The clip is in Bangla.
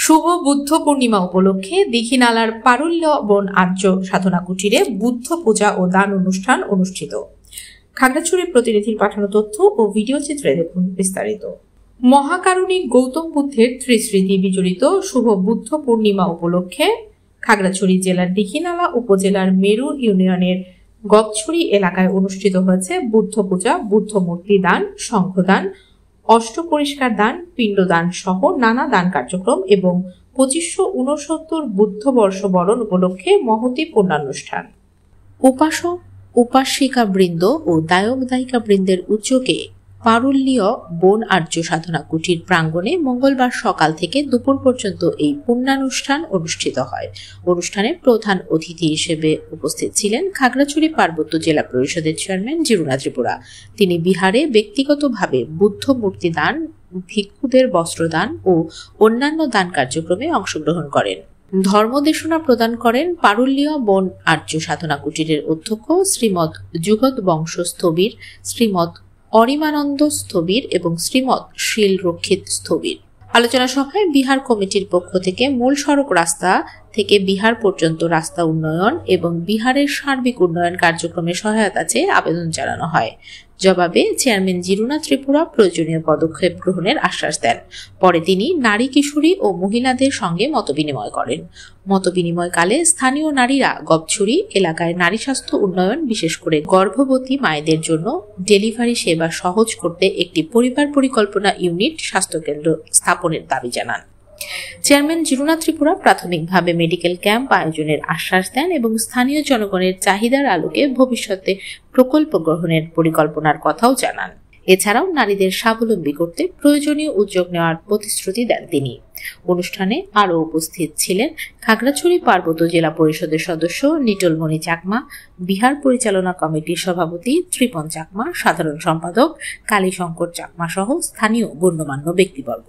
শুভ বুদ্ধ পূর্ণিমা উপলক্ষে দীঘিনালার পারুল্য বন আর্য সাধনা কুটিরে বুদ্ধ পূজা ও দান অনুষ্ঠান অনুষ্ঠিত। খাগড়াছড়ির প্রতিনিধির পাঠানো তথ্য ও ভিডিও চিত্রে দেখুন বিস্তারিত। মহাকারুণিক গৌতম বুদ্ধের ত্রিস্মৃতি বিজড়িত শুভ বুদ্ধ পূর্ণিমা উপলক্ষে খাগড়াছড়ি জেলার দীঘিনালা উপজেলার মেরু ইউনিয়নের গবছড়ি এলাকায় অনুষ্ঠিত হয়েছে বুদ্ধ পূজা, বুদ্ধ মূর্তি দান, শঙ্খদান, অষ্ট পরিষ্কার দান, পিণ্ডদান সহ নানা দান কার্যক্রম এবং 2569 বুদ্ধ বর্ষ বরণ উপলক্ষে মহতী পূর্ণানুষ্ঠান। উপাসক উপাসিকা বৃন্দ ও দায়ক দায়িকা বৃন্দের উদ্যোগে পারুল্য বন আর্য সাধনা কুটির প্রাঙ্গণে মঙ্গলবার সকাল থেকে দুপুর পর্যন্ত এই পূর্ণানুষ্ঠান অনুষ্ঠিত হয়। অনুষ্ঠানে প্রধান অতিথি হিসেবে উপস্থিত ছিলেন খাগড়াছড়ি পার্বত্য জেলা পরিষদের চেয়ারম্যান জিরুনা ত্রিপুরা। তিনি বিহারে ব্যক্তিগতভাবে বুদ্ধ মূর্তি দান, ভিক্ষুদের বস্ত্রদান ও অন্যান্য দান কার্যক্রমে অংশগ্রহণ করেন। ধর্মদেশনা প্রদান করেন পারুল্য বন আর্য সাধনা কুটিরের অধ্যক্ষ শ্রীমৎ যুগত বংশ স্থবির, শ্রীমৎ অরিমানন্দ স্থবির এবং শ্রীমৎ শীল রক্ষিত স্থবির। আলোচনা সভায় বিহার কমিটির পক্ষ থেকে মূল সড়ক রাস্তা থেকে বিহার পর্যন্ত রাস্তা উন্নয়ন এবং বিহারের সার্বিক উন্নয়ন কার্যক্রমে সহায়তা চেয়ে আবেদন জানানো হয়। জবাবে চেয়ারম্যান জিরুনা ত্রিপুরা প্রয়োজনীয় পদক্ষেপ গ্রহণের আশ্বাস দেন। পরে তিনি নারী, কিশোরী ও মহিলাদের সঙ্গে মতবিনিময় করেন। মতবিনিময়কালে স্থানীয় নারীরা গবছড়ি এলাকায় নারী স্বাস্থ্য উন্নয়ন, বিশেষ করে গর্ভবতী মায়েদের জন্য ডেলিভারি সেবা সহজ করতে একটি পরিবার পরিকল্পনা ইউনিট স্বাস্থ্যকেন্দ্র স্থাপনের দাবি জানান। চেয়ারম্যান জিরুনা ত্রিপুরা প্রাথমিকভাবে মেডিকেল ক্যাম্প আয়োজনের আশ্বাস দেন এবং স্থানীয় জনগণের চাহিদার আলোকে ভবিষ্যতে প্রকল্প গ্রহণের পরিকল্পনার কথাও জানান। এছাড়াও নারীদের স্বাবলম্বী করতে প্রয়োজনীয় উদ্যোগ নেওয়ার প্রতিশ্রুতি দেন তিনি। অনুষ্ঠানে আরও উপস্থিত ছিলেন খাগড়াছড়ি পার্বত্য জেলা পরিষদের সদস্য নিটলমণি চাকমা, বিহার পরিচালনা কমিটির সভাপতি ত্রিপন চাকমা, সাধারণ সম্পাদক কালীশঙ্কর চাকমা সহ স্থানীয় গণ্যমান্য ব্যক্তিবর্গ।